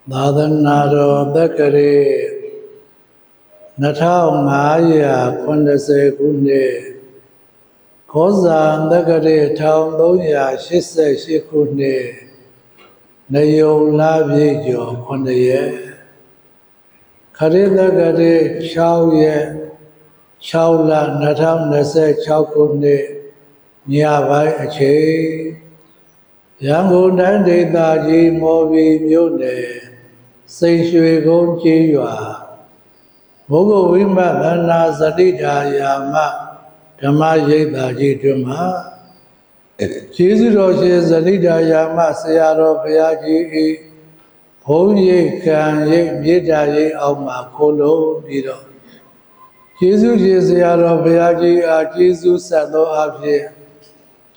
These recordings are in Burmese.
သာသနာတော်သက္ကရေ2580ခုနှစ်ခောဇာသက္ကရေ1388ခုနှစ်နယုံလပြည့်ကျော်9ရက်ခရစ်သက္ကရေ6ရက်6လ2026ခုနှစ်ညပိုင်းအချိန်ရန်ကုန်တိုင်းဒေသကြီးမော်ဘီမြို့နယ်စိန်ရွှေကုန်းကျေးရွာဘုဂဝိမတ်ဗန္နာစတိဒါယာမဓမ္မရိပ်သာကြီးတွင်မှာကျေးဇူးတော်ရှင်စတိဒါယာမဆရာတော်ဘုရားကြီး၏ဘုန်းရိပ်ခံရိပ်မြေတာရိပ်အောင်မှာခိုးလို့ပြီးတော့ကျေးဇူးရှင်ဆရာတော်ဘုရားကြီးအားကျေးဇူးဆက်သောအဖြစ်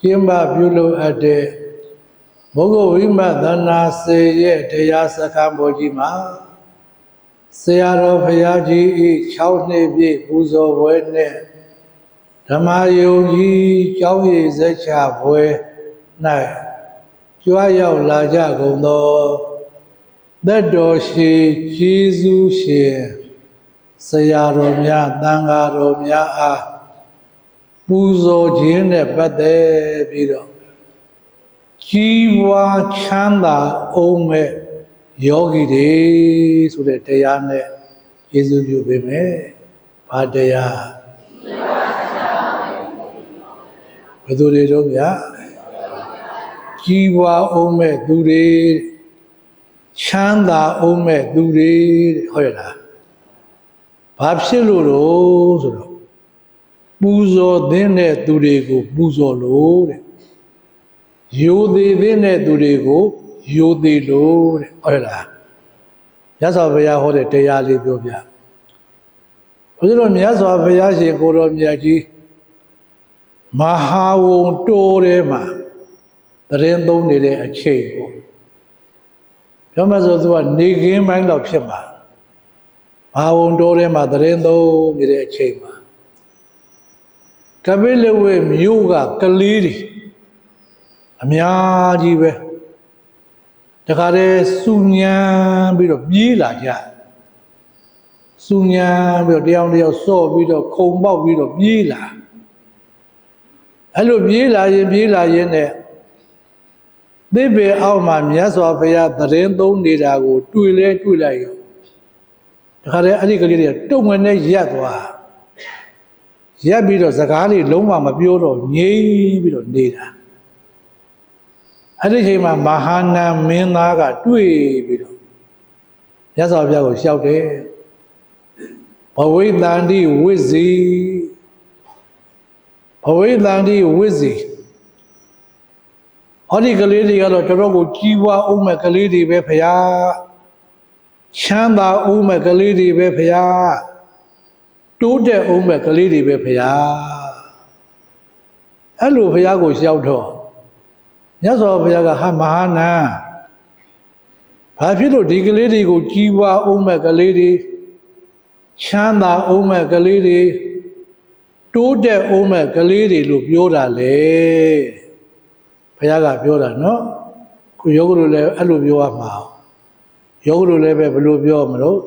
ကျင်းပပြုလုပ်အပ်တဲ့ဘုဂဝိမတ်သနာစေရဲ့တရားစခန်းပေါ်ကြီးမှာဆရာတော်ဘုရားကြီး၏6နှစ်ပြည့်ပူဇော်ပွဲနဲ့ဓမ္မယုံကြီးကျောင်းရည်စက်ချပွဲ၌ကြွားရောက်လာကြကုန်သောသက်တော်ရှိကျေးဇူးရှင်ဆရာတော်များသံဃာတော်များအားပူဇော်ခြင်းနဲ့ပတ်သက်ပြီးတော့ကြီးပွားချမ်းသာအောင်မဲ့ယောဂီတွေဆိုတဲ့တရားနဲ့ကျေးဇူးပြုပေးမယ်။ဘာတရားဘယ်သူတွေတော့ဗျာကြီးပွားအောင်မဲ့သူတွေချမ်းသာအောင်မဲ့သူတွေဟုတ်ရလားဘာဖြစ်လို့တော့ဆိုတော့ပူဇော်သင့်တဲ့သူတွေကိုပူဇော်လို့တဲ့ရိုသေတဲ့သူတွေကိုရိုသေလို့တဲ့ဟုတ်လားမြတ်စွာဘုရားဟောတဲ့တရားလေးပြောပြဘုရားတော်မြတ်စွာဘုရားရှင်ကိုတော်မြတ်ကြီးမဟာဝုံတိုးထဲမှာတရင်သုံးနေတဲ့အချိန်ပေါ့ပြောမှဆိုသူကနေခင်းပိုင်းတော့ဖြစ်မှာမဟာဝုံတိုးထဲမှာတရင်သုံးနေတဲ့အချိန်မှာကပိလဝေမြို့ကကလေးတွေအများကြီးပဲတခါတည်းစူညံပြီးတော့ပြေးလာကြစူညံပြီးတော့တယောက်တယောက်စော့ပြီးတော့ခုံပေါက်ပြီးတော့ပြေးလာအဲ့လိုပြေးလာရင်နဲ့သစ်ပင်အောက်မှာမြတ်စွာဘုရားသတင်းသုံးနေတာကိုတွေ့လိုက်ရောတခါတည်းအဲ့ဒီကလေးတွေကတုံငွေနဲ့ရက်သွားရက်ပြီးတော့စကားလေးလုံးဝမပြောတော့ငြိမ်ပြီးတော့နေတာအဲ့ဒီချိန်မှာမဟာနာမင်းသားကတွေ့ပြီးတော့မြတ်စွာဘုရားကိုလျှောက်တယ်ဘဝိတန္တိဝိဇ္ဇီဘဝိတန္တိဝိဇ္ဇီဟောဒီကလေးတွေကတော့တော်တော်ကိုကြီးပွားအောင်မဲ့ကလေးတွေပဲဖရာချမ်းသာအောင်မဲ့ကလေးတွေပဲဖရာတိုးတက်အောင်မဲ့ကလေးတွေပဲဖရာအဲ့လိုဖရာကိုလျှောက်တော့မြတ်စွာဘုရားကဟာမဟာနာဘာဖြစ်လို့ဒီကလေးတွေကိုကြီးပွားအောင်မဲ့ကလေးတွေချမ်းသာအောင်မဲ့ကလေးတွေတိုးတက်အောင်မဲ့ကလေးတွေလို့ပြောတာလေဘုရားကပြောတာနော်ခုယောဂလိုလည်းအဲ့လိုပြောရမှာယောဂလိုလည်းပဲဘယ်လိုပြောမလို့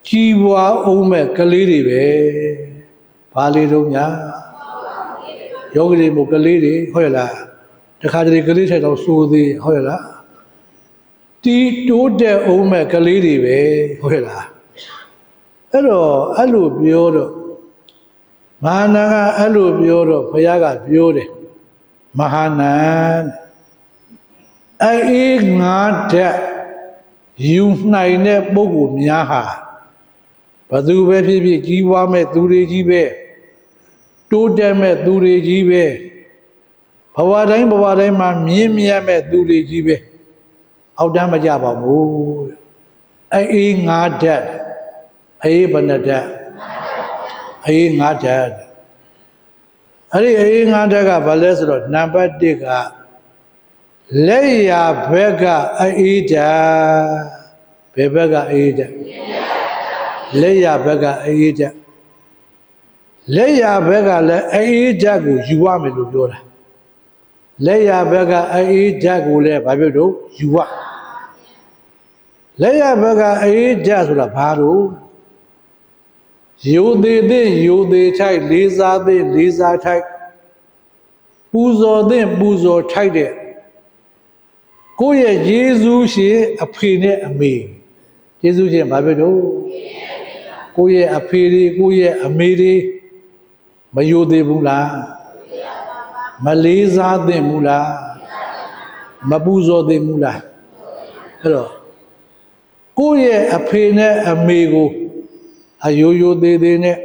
ကြီးပွားအောင်မဲ့ကလေးတွေပဲဘာလေးတော့ညာယောဂတွေမို့ကလေးတွေဟုတ်ရလားတခါတလေကလေးထက်တော့စိုးသေးဟုတ်ရလားတီးတိုးတဲ့အောင်မဲ့ကလေးတွေပဲဟုတ်ရလားအဲ့တော့အဲ့လိုပြောတော့မဟာနာကအဲ့လိုပြောတော့ဘုရားကပြောတယ်မဟာနာအေးငါဓာတ်ယူနိုင်တဲ့ပုဂ္ဂိုလ်များဟာဘသူပဲဖြစ်ဖြစ်ကြီးပွားမဲ့သူတွေကြီးပဲတိုးတက်မဲ့သူတွေကြီးပဲဘဝတိုင်းမှာမြင့်မြတ်မဲ့သူတွေကြီးပဲအောက်တန်းမကြပါဘူးအေးငါဓာတ်အေးဘဏ္ဍဓာတ်အေးငါဓာတ်အဲ့ဒီအေးငါဓာတ်ကဘာလဲဆိုတော့နံပါတ်1ကလက်ရဘက်ကအေးဓာတ်ဘယ်ဘက်ကအေးဓာတ်လက်ရဘက်ကအေးဓာတ်လက်ရဘက်ကလည်းအေးဓာတ်ကိုယူရမယ်လို့ပြောတာလက်ရဘက်ကအေးဓာတ်ကိုလည်းဘာဖြစ်လို့ယူရ လက်ရဘက်ကအေးဓာတ်ဆိုတာဘာလို့ယူသေးသေးယူသေးထိုက်လေးစားသေးလေးစားထိုက်ပူဇော်သေးပူဇော်ထိုက်တဲ့ကိုယ့်ရဲ့ယေရှုရှင်အဖေနဲ့အမေယေရှုရှင်ဘာဖြစ်လို့ကိုယ့်ရဲ့အဖေတွေကိုယ့်ရဲ့အမေတွေမယူသေးဘူးလားမလေးစားသင့်ဘူးလားမပူဇော်သင့်ဘူးလားအဲ့တော့ကိုယ့်ရဲ့အဖေနဲ့အမေကိုအယိုယိုသေးသေးနဲ့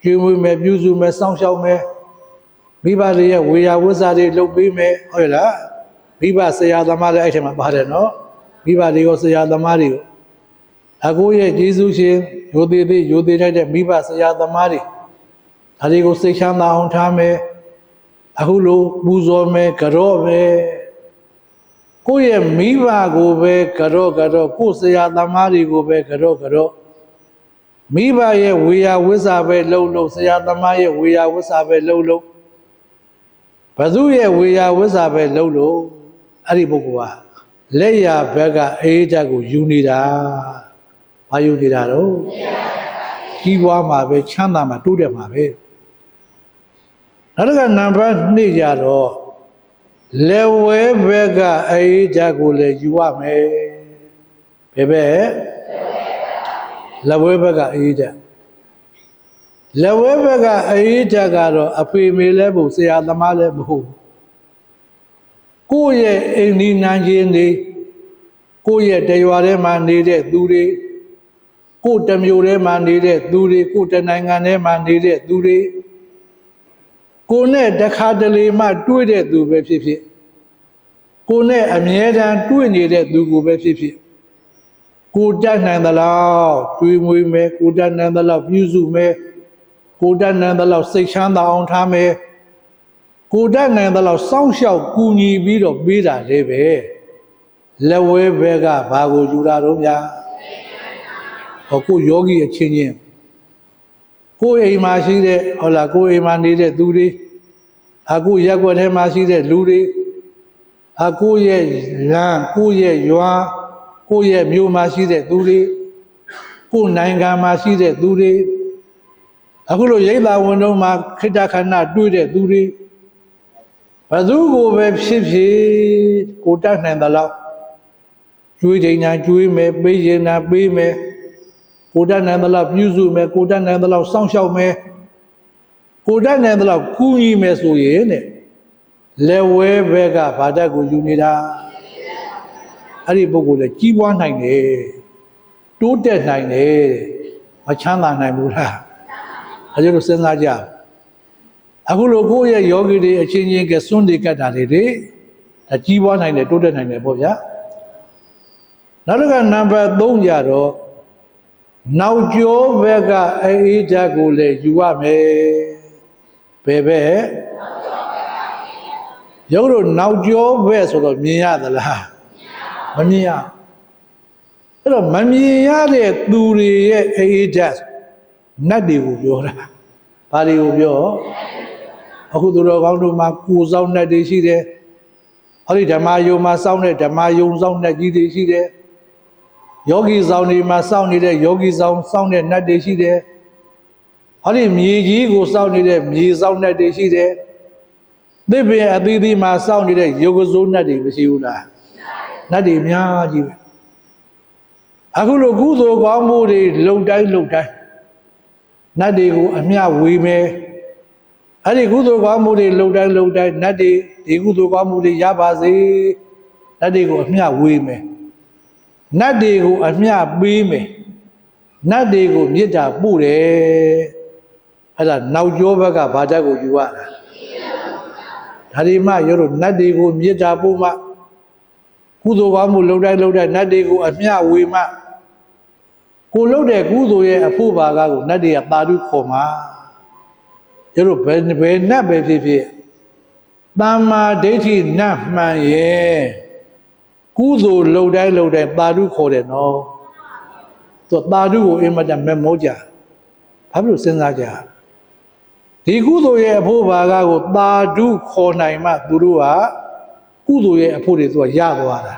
ကျွေးမွေးမယ်ပြုစုမယ်စောင့်ရှောက်မယ်မိဘတွေရဲ့ဝေယဝစ္စတွေလုပ်ပေးမယ်ဟုတ်လားမိဘဆရာသမားတွေအဲ့ထက်မှာပါတယ်နော်မိဘတွေရောဆရာသမားတွေရောအကိုရဲ့ယေရှုရှင်ယိုသေးသေးယိုသေးတဲ့မိဘဆရာသမားတွေဒါတွေကိုစိတ်ချမ်းသာအောင်ထားမယ်အခုလိုပူဇော်မယ်ကြော့မယ်ကိုယ့်ရဲ့မိဘကိုပဲကြော့ကိုယ့်ဆရာသမားတွေကိုပဲကြော့မိဘရဲ့ဝေယဝစ္စပဲလှုပ်ဆရာသမားရဲ့ဝေယဝစ္စပဲလှုပ်ဘသူရဲ့ဝေယဝစ္စပဲလှုပ်အဲ့ဒီပုဂ္ဂိုလ်ကလက်ရဘက်ကအေးဓာတ်ကိုယူနေတာဘာယူနေတာတော့ကြီးပွားမှာပဲချမ်းသာမှာတိုးတက်မှာပဲနောက်တစ်ခါနံပါတ်2ကြတော့လက်ဝဲဘက်ကအေးဓာတ်ကိုလည်းယူရမယ်ဘယ်ဘက်လက်ဝဲဘက်ကအေးဓာတ်လက်ဝဲဘက်ကအေးဓာတ်ကတော့အဖေမေလည်းမဟုတ်ဆရာသမားလည်းမဟုတ်ကိုယ့်ရဲ့အိမ်ဒီနန်းချင်းတွေကိုယ့်ရဲ့တရွာထဲမှာနေတဲ့သူတွေကိုယ့်တမျိုးထဲမှာနေတဲ့သူတွေကိုယ့်တနိုင်ငံထဲမှာနေတဲ့သူတွေကိုနဲ့တခါတလေမှတွေ့တဲ့သူပဲဖြစ်ဖြစ်ကိုနဲ့အမြဲတမ်းတွေ့နေတဲ့သူကိုပဲဖြစ်ဖြစ်ကိုတတ်နိုင်သလောက်ကျွေးမွေးမယ်ကိုတတ်နိုင်သလောက်ပြုစုမယ်ကိုတတ်နိုင်သလောက်စိတ်ချမ်းသာအောင်ထားမယ်ကိုတတ်နိုင်သလောက်စောင့်ရှောက်ကူညီပြီးတော့ပေးတာလည်းပဲလက်ဝဲဘက်ကဘာကိုယူတာတော့များဟောကိုယောဂီအချင်းချင်းကိုအိမ်မှာရှိတဲ့ဟုတ်လားကိုအိမ်မှာနေတဲ့သူတွေအခုရက်ွက်ထဲမှာရှိတဲ့လူတွေအခုရဲ့လမ်းကိုရဲ့ရွာကိုရဲ့မြို့မှာရှိတဲ့သူတွေကိုနိုင်ငံမှာရှိတဲ့သူတွေအခုလိုရိပ်သာဝန်တုံးမှာခိတ္တခဏတွေ့တဲ့သူတွေဘသူကိုပဲဖြစ်ဖြစ်ကိုတတ်နိုင်သလောက်ကျွေးချိန်ညာကျွေးမယ်ပေးရင်ညာပေးမယ်ကိုတတ်နိုင်သလောက်ပြုစုမယ်ကိုတတ်နိုင်သလောက်စောင့်ရှောက်မယ်ကိုတတ်နိုင်သလောက်ကူညီမယ်ဆိုရင်တဲ့လက်ဝဲဘက်ကဗာတတ်ကိုယူနေတာအဲ့ဒီပုဂ္ဂိုလ်လည်းကြီးပွားနိုင်တယ်တိုးတက်နိုင်တယ်မချမ်းသာနိုင်ဘူးလားအဲဒါလိုစဉ်းစားကြအခုလိုကိုယ့်ရဲ့ယောဂီတွေအချင်းချင်းကစွန့်တွေကတ်တာတွေဒါကြီးပွားနိုင်တယ်တိုးတက်နိုင်တယ်ပေါ့ဗျာနောက်တစ်ခါနံပါတ်3ကြတော့နောက်ကျောဘက်ကအေးဓာတ်ကိုလည်းယူရမယ်ဘယ်ဘက်ရုပ်လို့နောက်ကျောဘက်ဆိုတော့မြင်ရသလားမမြင်ရအဲ့တော့မမြင်ရတဲ့သူတွေရဲ့အေးဓာတ်နတ်တွေကိုပြောတာဘာတွေကိုပြောအခုသူတော်ကောင်းတို့မှာကိုယ်ဆောင်နတ်တွေရှိတယ်ဟောဒီဓမ္မယုံမှာစောင့်တဲ့ဓမ္မယုံဆောင်နတ်ကြီးတွေရှိတယ်ယောဂီဆောင်တွေမှာစောင့်နေတဲ့ယောဂီဆောင်စောင့်တဲ့နတ်တွေရှိတယ်ဟောဒီမြေကြီးကိုစောင့်နေတဲ့မြေဆောင်နတ်တွေရှိတယ်သစ်ပင်အသီးသီးမှာစောင့်နေတဲ့ယောဂဇိုးနတ်တွေမရှိဘူးလားနတ်တွေအများကြီးပဲအခုလိုကုသိုလ်ကောင်းမှုတွေလုံတိုင်းနတ်တွေကိုအမျှဝေမယ်အဲ့ဒီကုသိုလ်ကောင်းမှုတွေလုံတိုင်းနတ်တွေဒီကုသိုလ်ကောင်းမှုတွေရပါစေနတ်တွေကိုအမျှဝေမယ်နတ်တွေကိုအမျှပေးမယ်နတ်တွေကိုမေတ္တာပို့တယ်အဲ့ဒါနောက်ကျောဘက်ကဘာတတ်ကိုယူရတာဒါဒီမှရောနတ်တွေကိုမေတ္တာပို့မှကုသိုလ်ကောင်းမှုလုံတိုင်းနတ်တွေကိုအမျှဝေမှကိုလှုပ်တဲ့ကုသိုလ်ရဲ့အဖို့ပါကကိုနတ်တွေကသာဓုခေါ်မှာကျတို့ဘယ်နတ်ပဲဖြစ်ဖြစ်သမ္မာဒိဋ္ဌိနတ်မှန်ရဲ့ကုသိုလ်လှုပ်တိုင်းသာဓုခေါ်တယ်နော်သူသာဓုကိုအင်မတန်မမောကြဘာဖြစ်လို့စဉ်းစားကြဒီကုသိုလ်ရဲ့အဖို့ပါကကိုသာဓုခေါ်နိုင်မှသူတို့ကကုသိုလ်ရဲ့အဖို့တွေသူကရသွားတာ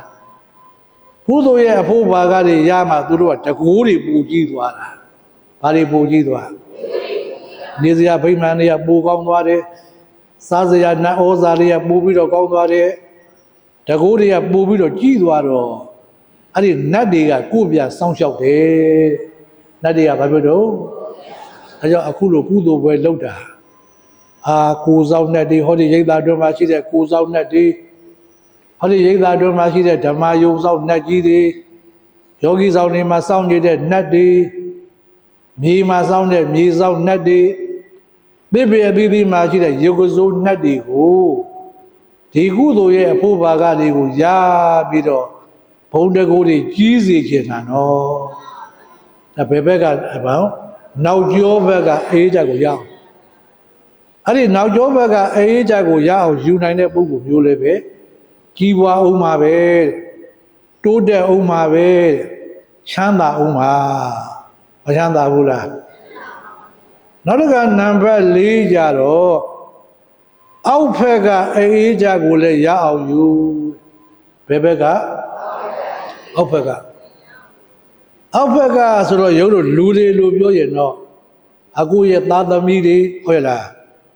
ကုသိုလ်ရဲ့အဖို့ဘာကတွေရမှသူတို့ကတကိုးတွေပူကြည့်သွားတာဘာတွေပူကြည့်သွားနေစရာဗိမာန်တွေကပူကောင်းသွားတယ်စားစရာနတ်ဩဇာတွေကပူပြီးတော့ကောင်းသွားတယ်တကိုးတွေကပူပြီးတော့ကြည့်သွားတော့အဲ့ဒီနတ်တွေကကိုယ့်ပြစောင့်ရှောက်တယ်နတ်တွေကဘာပြောတော့အဲကြောင့်အခုလိုကုသိုလ်ပွဲလုပ်တာကိုယ်ဆောင်နတ်တွေဟောဒီရိပ်သာတွင်မှာရှိတဲ့ကိုယ်ဆောင်နတ်တွေဟောဒီရိပ်သာတွင်မှာရှိတဲ့ဓမ္မယုံဆောင်နတ်ကြီးတွေယောဂီဆောင်တွေမှာစောင့်နေတဲ့နတ်တွေမြေမှာစောင့်တဲ့မြေဆောင်နတ်တွေသစ်ပင်အသီးသီးမှာရှိတဲ့ယုတ်ကစိုးနတ်တွေကိုဒီကုသိုလ်ရဲ့အဖို့ဘာကတွေကိုရပြီးတော့ဘုံတကိုးတွေကြီးစေချင်တာနော်ဒါဘယ်ဘက်ကဘာနောက်ကျောဘက်ကအေးကြကိုရအောင်အဲ့ဒီနောက်ကျောဘက်ကအေးကြကိုရအောင်ယူနိုင်တဲ့ပုဂ္ဂိုလ်မျိုးလည်းပဲကြီးပွားအောင်ပါပဲတိုးတက်အောင်ပါပဲချမ်းသာအောင်ပါမချမ်းသာဘူးလားနောက်တစ်ခါနံပါတ်4ကြတော့အောက်ဖက်ကအေးကြကိုလည်းရအောင်ယူဘယ်ဘက်ကအောက်ဖက်ကဆိုတော့ရုပ်တို့လူတွေလိုပြောရင်တော့အကိုရဲ့သားသမီးတွေဟုတ်လား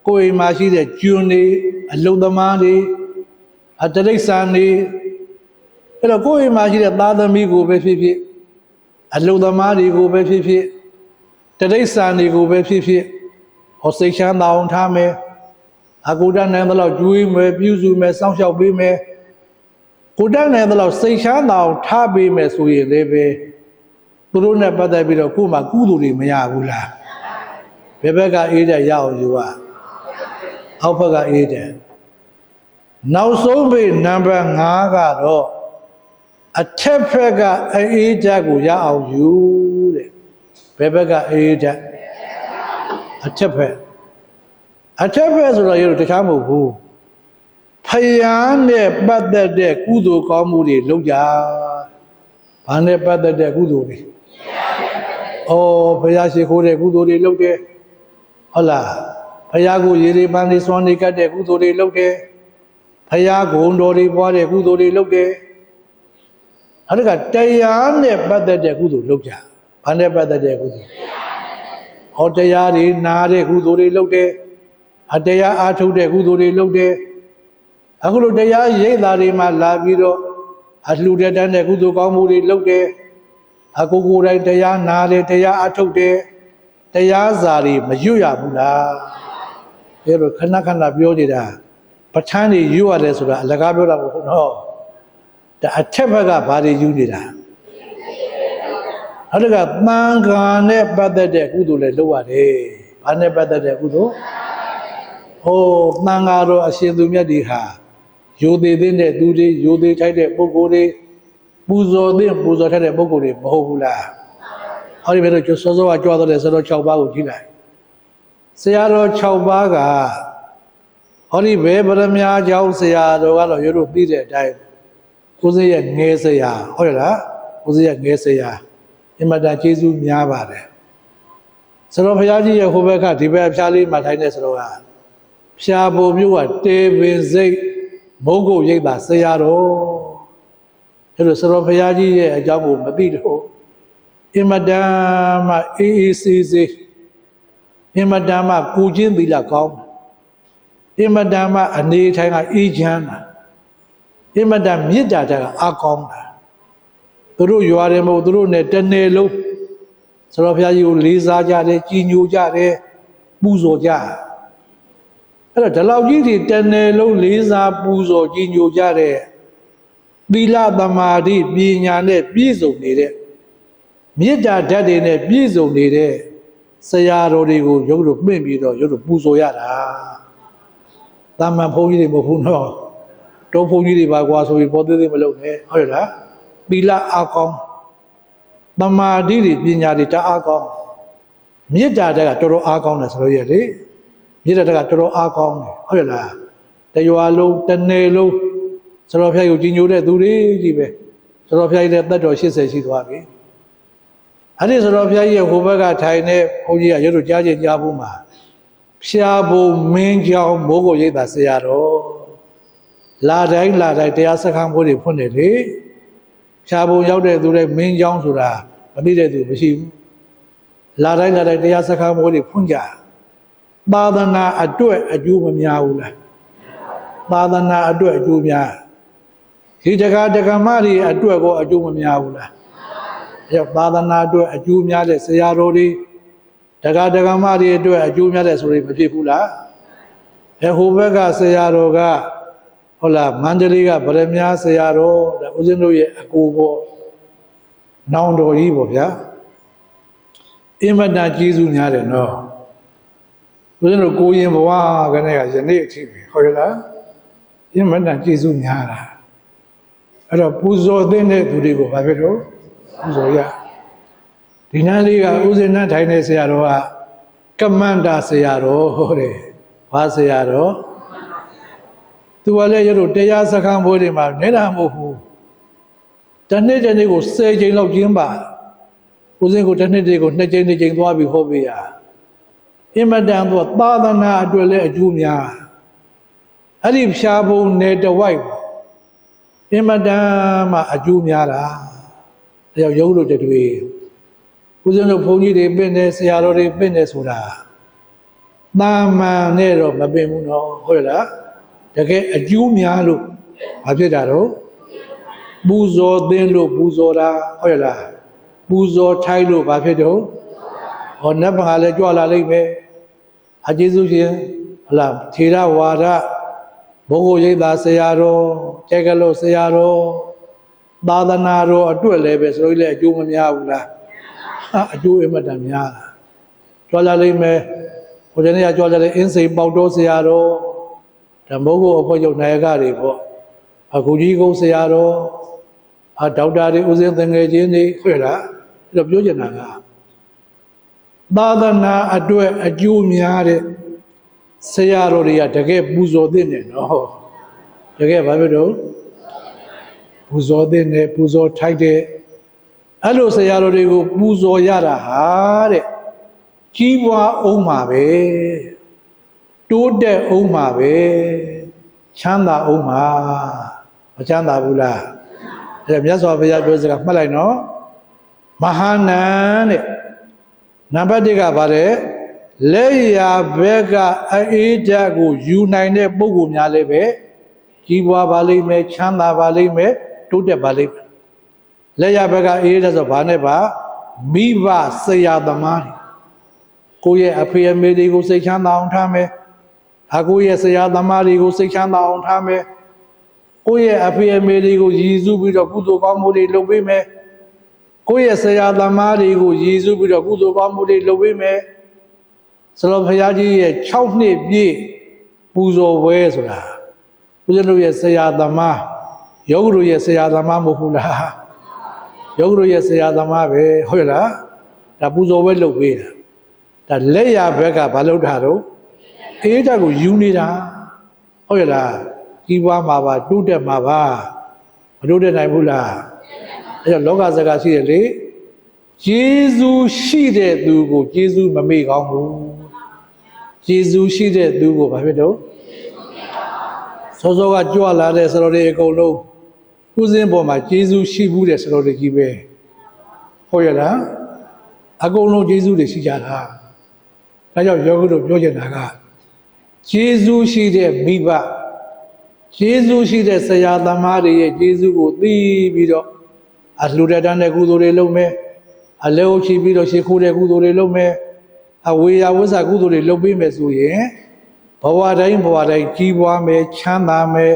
ကိုယ်အိမ်မှာရှိတဲ့ကျွန်းတွေအလုံသမားတွေအတရိစ္ဆာန်တွေအဲ့တော့ကိုယ်အိမ်မှာရှိတဲ့သားသမီးကိုပဲဖြစ်ဖြစ်အလုံသမားတွေကိုပဲဖြစ်ဖြစ်တရိစ္ဆာန်တွေကိုပဲဖြစ်ဖြစ်ဟောစိတ်ချမ်းသာအောင်ထားမယ်အကိုတတ်နိုင်သလောက်ကျွေးမယ်ပြုစုမယ်စောင့်ရှောက်ပေးမယ်ကိုတတ်နိုင်သလောက်စိတ်ချမ်းသာအောင်ထားပေးမယ်ဆိုရင်လည်းပဲသူတို့နဲ့ပတ်သက်ပြီးတော့ကိုယ်မှာကုသိုလ်တွေမရဘူးလားဘယ်ဘက်ကအေးတဲ့ရအောင်ယူပါအောက်ဘက်ကအေးတဲ့နောက်ဆုံးပေနံပါတ်5ကတော့အထက်ဘက်ကအေးတဲ့ကိုရအောင်ယူတဲ့ဘယ်ဘက်ကအေးတဲ့အထက်ဘက်ဆိုတော့ရတခြားမဟုတ်ဘူးဖယားနဲ့ပတ်သက်တဲ့ကုသိုလ်ကောင်းမှုတွေလုပ်ကြဘာနဲ့ပတ်သက်တဲ့ကုသိုလ်တွေဖယားရှိခိုးတဲ့ကုသိုလ်တွေလုပ်တယ်ဟုတ်လားဖယားကိုရေတွေပန်းတွေစွမ်းနေကတ်တဲ့ကုသိုလ်တွေလုပ်တယ်ဖယားဂုံတော်တွေပွားတဲ့ကုသိုလ်တွေလုပ်တယ်အဲ့ဒါကတရားနဲ့ပတ်သက်တဲ့ကုသိုလ်လုပ်ကြဘာနဲ့ပတ်သက်တဲ့ကုသိုလ်တရားတွေနာတဲ့ကုသိုလ်တွေလုပ်တယ်အတရားအားထုတ်တဲ့ကုသိုလ်တွေလုပ်တယ်အခုလိုတရားရိပ်သာတွေမှာလာပြီးတော့အလှူတဲ့တန်းတဲ့ကုသိုလ်ကောင်းမှုတွေလုပ်တယ်အကိုကိုယ်တိုင်တရားနာတယ်တရားအားထုတ်တယ်တရားစာတွေမရွတ်ရဘူးလားအဲ့လိုခဏခဏပြောနေတာပဋ္ဌာန်းတွေရွတ်ရတယ်ဆိုတာအလကားပြောတာမဟုတ်တော့ဒါအထက်ဘက်ကဘာတွေယူနေတာအဲ့ဒါကသံဃာနဲ့ပတ်သက်တဲ့ကုသိုလ်လည်းလုပ်ရတယ်ဘာနဲ့ပတ်သက်တဲ့ကုသိုလ်သံဃာတော်အရှင်သူမြတ်တွေဟာယိုသေးတဲ့သူတွေယိုသေးထိုက်တဲ့ပုဂ္ဂိုလ်တွေပူဇော်ထိုက်တဲ့ပုဂ္ဂိုလ်တွေမဟုတ်ဘူးလားဟောဒီဘယ်လိုစောစောကကြွားတဲ့ဆရာတော်6ပါးကိုကြည့်လိုက်ဆရာတော်6ပါးကဟောဒီဘယ်ဗရမ ्या ကျောင်းဆရာတော်ကတော့ရိုးရိုးသိတဲ့အတိုင်းကိုစရဲ့ငယ်ဆရာဟုတ်ရလားကိုစရဲ့ငယ်ဆရာအင်မတန်ကျေးဇူးများပါတယ်ဆရာတော်ဘုရားကြီးရဲ့ဟိုဘက်ကဒီဘက်အဖျားလေးမှာထိုင်တဲ့ဆရာတော်ကဖြာပုံမျိုးကတေပင်စိတ်မုန်းကိုရိပ်တာဆရာတော်အဲ့လိုဆရာတော်ဘုရားကြီးရဲ့အကြောင်းကိုမသိတော့အင်မတန်မှအေးအေးဆေးဆေးအင်မတန်မှကိုချင်းသီလကောင်းအင်မတန်မှအနေထိုင်ကအေးချမ်းတာအင်မတန်မေတ္တာတကအားကောင်းတာသူတို့ရွာတယ်မဟုတ်သူတို့နဲ့တနေ့လုံးဆရာတော်ဘုရားကြီးကိုလေးစားကြတယ်ကြီးညိုကြတယ်ပူဇော်ကြအဲ့တော့ဒီလောက်ကြီးတွေတနေ့လုံးလေးစားပူဇော်ကြီးညိုကြတဲ့သီလသမာဓိပညာနဲ့ပြည့်စုံနေတဲ့မေတ္တာဓာတ်တွေနဲ့ပြည့်စုံနေတဲ့ဆရာတော်တွေကိုရုပ်တို့ပြင့်ပြီးတော့ရုပ်တို့ပူဇော်ရတာတာမန်ဘုန်းကြီးတွေမဟုတ်ဘူးနော်တုံးဘုန်းကြီးတွေပါကွာဆိုပြီးပေါ်သေးသေးမလုပ်နဲ့ဟုတ်ရလားသီလအားကောင်းသမာဓိတွေပညာတွေတအားကောင်းမေတ္တာဓာတ်ကတော်တော်အားကောင်းတယ်ဆိုလို့ရလေမေတ္တာဓာတ်ကတော်တော်အားကောင်းတယ်ဟုတ်ရလားတရွာလုံးတစ်နယ်လုံးဆရာတော်ဖျားကိုကြီးညိုတဲ့သူတွေကြီးပဲဆရာတော်ဖျားကြီးတဲ့သက်တော်80ရှိသွားပြီအဲ့ဒီဆရာတော်ဖျားကြီးရဲ့ဟိုဘက်ကထိုင်နေဘုန်းကြီးကရုပ်တို့ကြားချင်းကြားဖို့မှာဖြာပုံမင်းကြောင်မိုးကိုရိပ်တာဆရာတော်လာတိုင်းတရားစခန်းဖို့တွေဖွင့်နေလေဖ ရှားပုံရောက်တဲ့သူတွေမင်းကြောင်းဆိုတာမသိတဲ့သူမရှိဘူးလာတိုင်းတရားစခန်းမိုးတွေဖွင့်ကြသာသနာအတွက်အကျိုးမများဘူးလားသာသနာအတွက်အကျိုးများဒီတက္ကမတွေအတွက်ကိုအကျိုးမများဘူးလားအဲသာသနာအတွက်အကျိုးများတဲ့ဆရာတော်တွေတက္ကမတွေအတွက်အကျိုးများတဲ့ဆိုရင်မဖြစ်ဘူးလားအဲဟိုဘက်ကဆရာတော်ကဟုတ်လားမန္တလေးကဗရမ ्या ဆရာတော်ဦးဇင်းတို့ရဲ့အကိုပေါ့နောင်တော်ကြီးပေါ့ဗျာအင်မတန်ကျေးဇူးများတယ်နော်ဦးဇင်းတို့ကိုရင်ဘဝကနေကယနေ့အထိပဲဟုတ်လားအင်မတန်ကျေးဇူးများတာအဲ့တော့ပူဇော်တဲ့သူတွေကိုဘာဖြစ်လို့ပူဇော်ရဒီနားလေးကဦးဇင်းနဲ့ထိုင်နေဆရာတော်ကကမန္တာဆရာတော်ဟောတယ်ဘာဆရာတော်သူကလည်းရတို့တရားစခန်းဘိုးတွေမှာနေတာမဟုတ်ဘူးတစ်နေ့ကို10ချိန်လောက်ကျင်းပါဦးဇင်းကိုတစ်နေ့ကို2ချိန်သွားပြီးဟောပေးရအင်မတန်တော့သာသနာအတွက်လည်းအကျိုးများအဲ့ဒီဖြာပုံနယ်တဝိုက်အင်မတန်မှအကျိုးများတာအဲကြောင့်ရုပ်လို့တွေ့ဦးဇင်းတို့ဘုန်းကြီးတွေပင့်တယ်ဆရာတော်တွေပင့်တယ်ဆိုတာတာမန်နဲ့တော့မပင့်ဘူးနော်ဟုတ်လားတကယ်အကျိုးများလို့ဘာဖြစ်တာတော့ပူဇော်သင်းလို့ပူဇော်တာဟုတ်လားပူဇော်ထိုက်လို့ဘာဖြစ်တော့ဟောနတ်ဘာလည်းကြွလာလိမ့်မယ်အကျေးဇူးရှင်ဟုတ်လားထေရဝါဒဘုဂုရိပ်သာဆရာတော်ကျက်ကလို့ဆရာတော်သာသနာတော်အတွက်လည်းပဲဆိုလို့လည်းအကျိုးမများဘူးလားအကျိုးအမတန်များတာကြွလာလိမ့်မယ်ဟိုတနေ့ကကြွလာတဲ့အင်းစိန်ပေါတော်ဆရာတော်ဓမ္မဂုအဖွဲ့ချုပ်နာယကတွေပေါ့အခုကြီးကုန်းဆရာတော်ဒေါက်တာတွေဦးစင်းသင်ငယ်ချင်းတွေခွဲလားအဲ့တော့ပြောချင်တာကသာသနာအတွက်အကျိုးများတဲ့ဆရာတော်တွေကတကယ်ပူဇော်သင့်တယ်နော်တကယ်ဘာဖြစ်လို့ပူဇော်သင့်တယ်ပူဇော်ထိုက်တဲ့အဲ့လိုဆရာတော်တွေကိုပူဇော်ရတာဟာတဲ့ကြီးပွားအောင်မှာပဲတိုးတက်အောင်မှာပဲချမ်းသာအောင်မှာမချမ်းသာဘူးလားအဲ့မြတ်စွာဘုရားပြောစကားမှတ်လိုက်နော်မဟာနန်တဲ့နံပါတ်1ကဘာလဲလက်ရာဘက်ကအေးဓာတ်ကိုယူနိုင်တဲ့ပုဂ္ဂိုလ်များလည်းပဲကြီးပွားပါလိမ့်မယ်ချမ်းသာပါလိမ့်မယ်တိုးတက်ပါလိမ့်မယ်လက်ရာဘက်ကအေးဓာတ်ဆိုဘာနဲ့ပါမိဘဆရာသမားကိုယ့်ရဲ့အဖေအမေတွေကိုစိတ်ချမ်းသာအောင်ထားမယ်ကိုယ့်ရဲ့ဆရာသမားတွေကိုစိတ်ချမ်းသာအောင်ထားမယ်ကိုယ့်ရဲ့အဖေအမေတွေကိုရည်စူးပြီးတော့ကုသိုလ်ကောင်းမှုတွေလုပ်ပေးမယ်ကိုယ့်ရဲ့ဆရာသမားတွေကိုရည်စူးပြီးတော့ကုသိုလ်ကောင်းမှုတွေလုပ်ပေးမယ်ဆိုတော့ဘုရားကြီးရဲ့6နှစ်ပြည့်ပူဇော်ပွဲဆိုတာဦးဇင်းတို့ရဲ့ဆရာသမားယောဂတို့ရဲ့ဆရာသမားမဟုတ်ဘူးလားယောဂတို့ရဲ့ဆရာသမားပဲဟုတ်လားဒါပူဇော်ပွဲလုပ်ပေးတာဒါလက်ရဘက်ကဘာလုပ်တာတော့အေးဓာတ်ကိုယူနေတာဟုတ်လားကြီးပွားမှာပါတိုးတက်မှာပါမတိုးတက်နိုင်ဘူးလားအဲတော့လောကစကားရှိတယ်လေကျေးဇူးရှိတဲ့သူကိုကျေးဇူးမမေ့ကောင်းဘူးကျေးဇူးရှိတဲ့သူကိုဘာဖြစ်တော့စောစောကကြွလာတဲ့ဆရာတွေအကုန်လုံးဦးစင်းပေါ်မှာကျေးဇူးရှိဘူးတဲ့ဆရာတွေကြီးပဲဟုတ်ရလားအကုန်လုံးကျေးဇူးတွေရှိကြတာဒါကြောင့်ယောဂတို့ပြောချင်တာကကျေးဇူးရှိတဲ့မိဘကျေးဇူးရှိတဲ့ဆရာသမားတွေရဲ့ကျေးဇူးကိုသိပြီးတော့အလှူတဲ့တန်းတဲ့ကုသိုလ်တွေလုပ်မယ်အလဲဟုတ်ချပြီးတော့ရှ िख ိုးတဲ့ကုသိုလ်တွေလုပ်မယ်အဝေယဝိဇ္ဇကုသိုလ်တွေလုပ်ပေးမယ်ဆိုရင်ဘဝတိုင်းကြီးပွားမယ်ချမ်းသာမယ်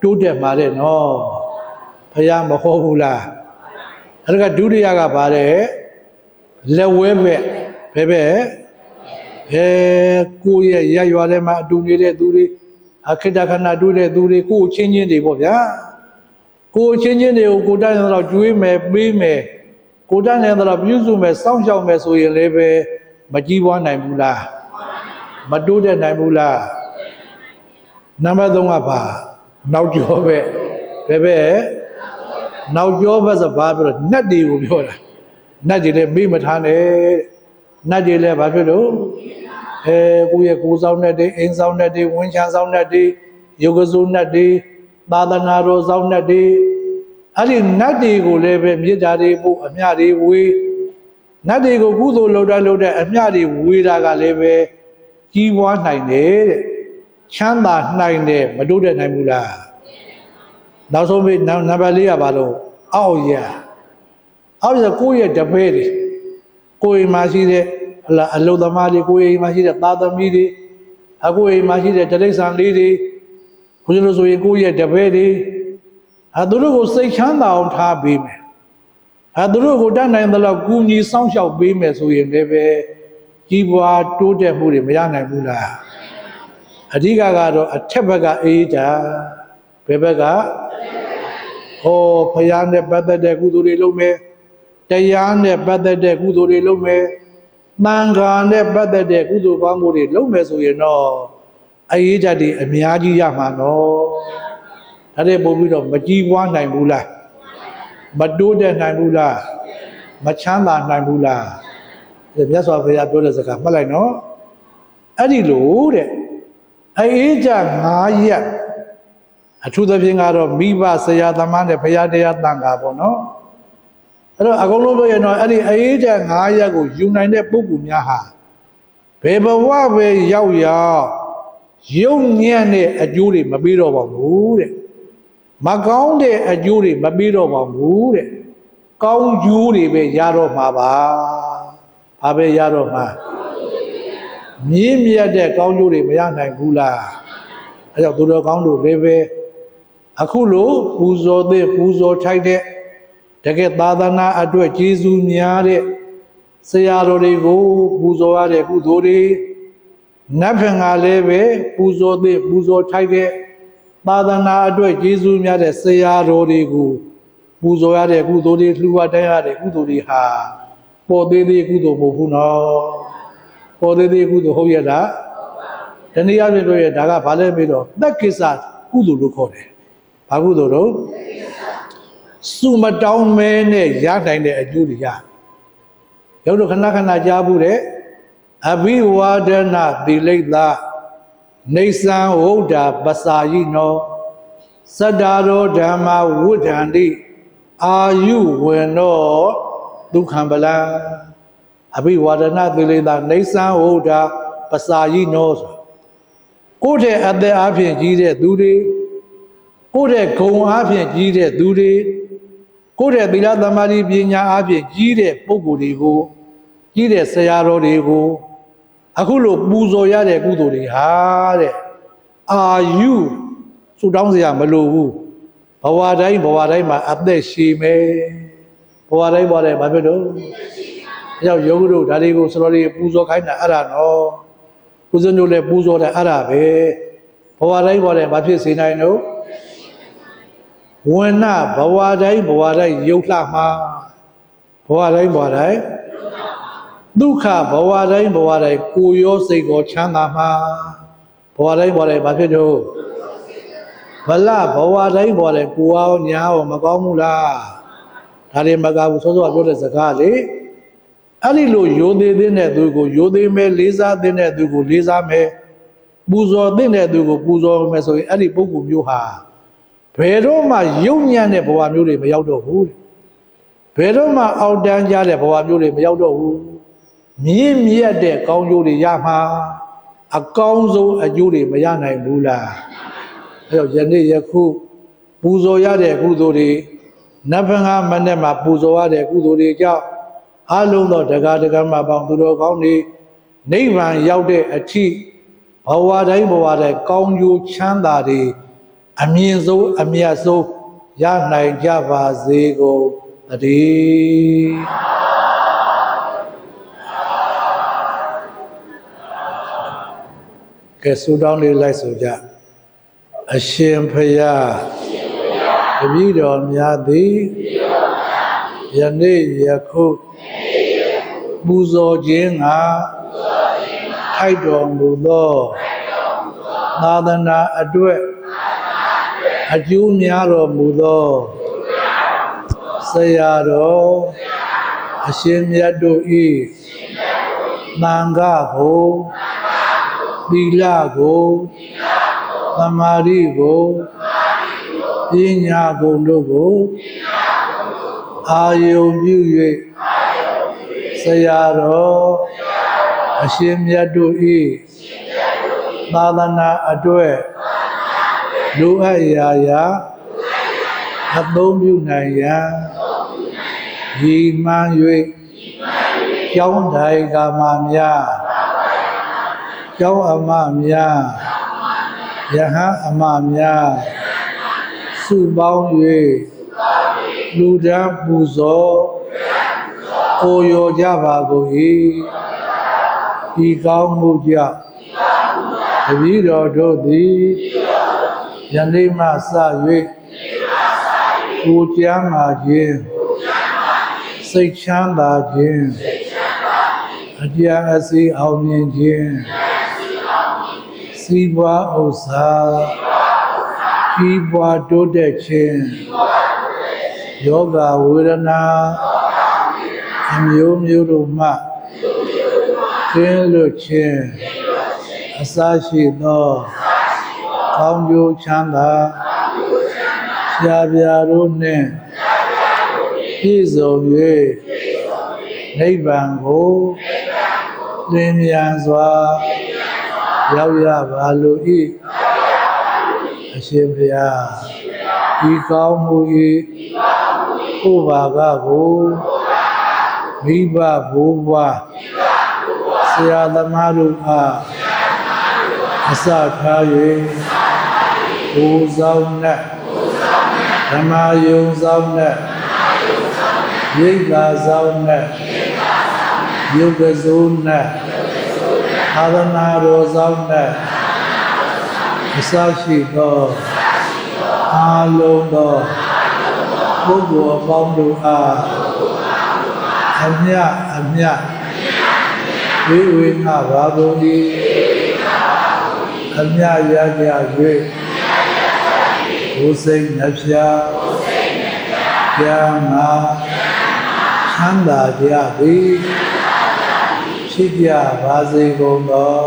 တိုးတက်မှာတဲ့နော်ဘုရားမဟောဘူးလားအဲ့ဒါကဒုတိယကပါတယ်လက်ဝဲပဲဘယ်ကိုယ့်ရဲ့ရရွာထဲမှာအတူနေတဲ့သူတွေအခိတခဏတူးတဲ့သူတွေကိုယ်ချင်းတွေပေါ့ဗျာကိုယ်ချင်းတွေကိုကိုတန်းနေတော့ကျွေးမယ်ပေးမယ်ကိုတန်းနေတော့ပြုစုမယ်စောင့်ရှောက်မယ်ဆိုရင်လည်းပဲမကြီးပွားနိုင်ဘူးလားမတိုးတက်နိုင်ဘူးလားနံပါတ်3ကပါနောက်ကျောပဲဘယ်နောက်ကျောဘက်ဆိုဘာပြောနတ်တွေကိုပြောတာနတ်တွေလည်းမေ့မထားနဲ့နတ်တွေလည်းဘာဖြစ်လို့ကိုယ့်ရဲ့ကိုယ်ဆောင်တဲ့တွေအိမ်ဆောင်တဲ့တွေဝင်းချမ်းဆောင်တဲ့တွေယုဂစုနဲ့တွေသာသနာတော်ဆောင်တဲ့တွေ အဲ့ဒီနတ်တွေကိုလည်းပဲမြေတာတွေပို့အမြတွေဝေးနတ်တွေကိုကုသိုလ်လုပ်တဲ့အမြတွေဝေးတာကလည်းပဲကြီးပွားနိုင်တယ်တဲ့ချမ်းသာနိုင်တယ်မတိုးတက်နိုင်ဘူးလားနောက်ဆုံးပြီးနံပါတ် 4ကဘာလို့အောက်ရကိုယ့်ရဲ့တပည့်တွေကိုယ်အိမ်မှာရှိတဲ့အလုသမားတွေကိုယ်အိမ်မှာရှိတဲ့သားသမီးတွေကိုယ်အိမ်မှာရှိတဲ့တိရစ္ဆာန်လေးတွေဘုရားလို့ဆိုရင်ကိုယ့်ရဲ့တပည့်တွေသူတို့ကိုစိတ်ချမ်းသာအောင်ထားပေးမယ်သူတို့ကိုတတ်နိုင်သလောက်ကူညီစောင့်ရှောက်ပေးမယ်ဆိုရင်လည်းပဲကြီးပွားတိုးတက်မှုတွေမရနိုင်ဘူးလားအဓိကကတော့အထက်ဘက်ကအေးတာဘယ်ဘက်ကဟောဖယားနဲ့ပတ်သက်တဲ့ကုသိုလ်တွေလုပ်မယ်တရားနဲ့ပတ်သက်တဲ့ကုသိုလ်တွေလုပ်မယ်သံဃာနဲ့ပတ်သက်တဲ့ကုသိုလ်ကောင်းမှုတွေလုပ်မယ်ဆိုရင်တော့အေးဓာတ်တွေအများကြီးရမှာနော်ဒါတွေပို့ပြီးတော့မကြီးပွားနိုင်ဘူးလားမတိုးတက်နိုင်ဘူးလားမချမ်းသာနိုင်ဘူးလားမြတ်စွာဘုရားပြောတဲ့စကားမှတ်လိုက်နော်အဲ့ဒီလိုတဲ့အေးကြ9ရက်အထူးသဖြင့်ကတော့မိဘဆရာသမားနဲ့ဘုရားတရားသံဃာပေါ့နော်အဲ့တော့အကုန်လုံးပြောရင်တော့အဲ့ဒီအေးကြ9ရက်ကိုယူနိုင်တဲ့ပုဂ္ဂိုလ်များဟာဘယ်ဘဝပဲရောက်ရုံညံ့တဲ့အကျိုးတွေမပြီးတော့ပါဘူးတဲ့မကောင်းတဲ့အကျိုးတွေမပြီးတော့ပါဘူးတဲ့ကောင်းကျိုးတွေပဲရတော့မှာပါဘာပဲရတော့မှာမြင့်မြတ်တဲ့ကောင်းကျိုးတွေမရနိုင်ဘူးလားအဲကြောင့်သူတော်ကောင်းတို့လည်းပဲအခုလိုပူဇော်တဲ့ပူဇော်ထိုက်တဲ့တကယ်သာသနာအတွက်ကျေးဇူးများတဲ့ဆရာတော်တွေကိုပူဇော်ရတဲ့ကုသိုလ်တွေနတ်ဖန်ကလည်းပဲပူဇော်တဲ့ပူဇော်ထိုက်တဲ့သာသနာအတွက်ကျေးဇူးများတဲ့ဆရာတော်တွေကိုပူဇော်ရတဲ့ကုသိုလ်တွေလှူအပ်တဲ့ရတဲ့ကုသိုလ်တွေဟာပေါ်သေးသေးကုသိုလ်မဟုတ်ဘူးနော်ပေါ်သေးသေးကုသိုလ်ဟုတ်ရဲ့လားတနည်းအားဖြင့်ပြောရင်ဒါကဘာလဲပြီးတော့သက်ကိစ္စကုသိုလ်လို့ခေါ်တယ်ဘာကုသိုလ်တော့စုမတောင်းမဲနဲ့ရနိုင်တဲ့အကျိုးတွေရရောက်တော့ခဏခဏကြားဘူးတဲ့အဘိဝါဒနာသီလိတ္တနေသံဝုဒ္ဓပစာယိနောစတ္တာရောဓမ္မဝုဒ္ဓန္တိအာယုဝေနောဒုက္ခံပလံအဘိဝါဒနာသီလိတ္တနေသံဝုဒ္ဓပစာယိနောဆိုကိုယ့်တဲ့အသက်အားဖြင့်ကြီးတဲ့သူတွေကိုယ့်တဲ့ဂုဏ်အားဖြင့်ကြီးတဲ့သူတွေကိုယ့်တဲ့သီလသမာဓိပညာအားဖြင့်ကြီးတဲ့ပုဂ္ဂိုလ်တွေကိုကြီးတဲ့ဆရာတော်တွေကိုအခုလိုပူဇော်ရတဲ့ကုသိုလ်တွေဟာတဲ့အာယုဆူတောင်းစရာမလိုဘူးဘဝတိုင်းမှာအသက်ရှည်မယ်ဘဝတိုင်းဘာဖြစ်တော့ရောက်ယောဂတို့ဒါတွေကိုစတော်တွေပူဇော်ခိုင်းတာအဲ့ဒါနော်ကုသတို့လည်းပူဇော်တယ်အဲ့ဒါပဲဘဝတိုင်းဘာဖြစ်စေနိုင်တော့ဝဏဘဝတိုင်းရုပ်လှမှာဘဝတိုင်းဒုက္ခဘဝတိုင်းကိုရောစိတ်ကိုချမ်းသာမှာဘဝတိုင်းဘာဖြစ်တော့ဘလဘဝတိုင်းကိုအောင်ညာအောင်မကောင်းဘူးလားဒါတွေမကောင်းဘူးစောစောပြောတဲ့စကားလေအဲ့ဒီလိုရိုသေတဲ့သူကိုရိုသေမယ်လေးစားတဲ့သူကိုလေးစားမယ်ပူဇော်တဲ့သူကိုပူဇော်မယ်ဆိုရင်အဲ့ဒီပုဂ္ဂိုလ်မျိုးဟာဘယ်တော့မှယုံညံ့တဲ့ဘဝမျိုးတွေမရောက်တော့ဘူးဘယ်တော့မှအောက်တန်းကြတဲ့ဘဝမျိုးတွေမရောက်တော့ဘူးမြင့်မြတ်တဲ့ကောင်းကျိုးတွေရမှာအကောင်းဆုံးအကျိုးတွေမရနိုင်ဘူးလားအဲတော့ယနေ့ယခုပူဇော်ရတဲ့ကုသိုလ်တွေနတ်ဖန်ကမနဲ့မှာပူဇော်ရတဲ့ကုသိုလ်တွေကြောင့်အလုံးသောတရားမပေါင်းသူတော်ကောင်းတွေနိဗ္ဗာန်ရောက်တဲ့အထိဘဝတိုင်းကောင်းကျိုးချမ်းသာတွေအမြင့်ဆုံးအမြတ်ဆုံးရနိုင်ကြပါစေကုန်သတည်းကဲဆုတောင်းလေးလိုက်ဆိုကြအရှင်ဖယားတပည့်တော်များသည်ယနေ့ယခုပူဇော်ခြင်းကထိုက်တော်မူသောသာသနာအတွက်အကျိုးများတော်မူသောဆရာတော်အရှင်မြတ်တို့၏သံဃာကိုသီလကိုသမာဓိကိုပညာကိုတို့ကို အာယုံပြု၍ဆရာတော်အရှင်မြတ်တို့၏သာသနာအတွက်လူအပ်ရာရာအသုံးပြုနိုင်ရန်ရည်မှန်း၍ကျောင်းတိုင်ကာမများကျောင်းအမများယဟန်အမများစုပေါင်း၍လူဒန်းပူဇော်ကိုရောကြပါကုန်၏ဤကောင်းမှုကြောင့်တပည့်တော်တို့သည်ယနေ့မှစ၍ကိုယ်ကျမ်းမာခြင်းစိတ်ချမ်းသာခြင်းအကျဉ်းအစီအောင်မြင်ခြင်းစီးပွားဥစ္စာကြီးပွားတိုးတက်ခြင်းယောဂဝေဒနာအမျိုးမျိုးတို့မှကျင်းလွတ်ခြင်းအစရှိသောကောင်းကျိုးချမ်းသာဆရာပြာတို့နှင့်ပြည့်စုံ၍နိဗ္ဗာန်ကိုလင်းမြန်စွာရောက်ရပါလို၏အရှင်ဘုရားဤကောင်းမှု၏ဥပါကကိုမိဘဘိုးဘွားဆရာသမားတို့အားအစထား၍ဘိုးဆောင်နဲ့ဓမ္မယုံဆောင်နဲ့ရိက္ခာဆောင်နဲ့ယုတ်ကစိုးနဲ့သာသနာတော်ဆောင်နဲ့အစရှိသောအားလုံးသောပုဂ္ဂိုလ်အပေါင်းတို့အားအမြဝိဝေငါပါကုန်၏အမြရကြ၍ဘုစိတ်နှဖျားကျမ်းမာချမ်းသာကြသည်ဖြစ်ကြပါစေကုန်သော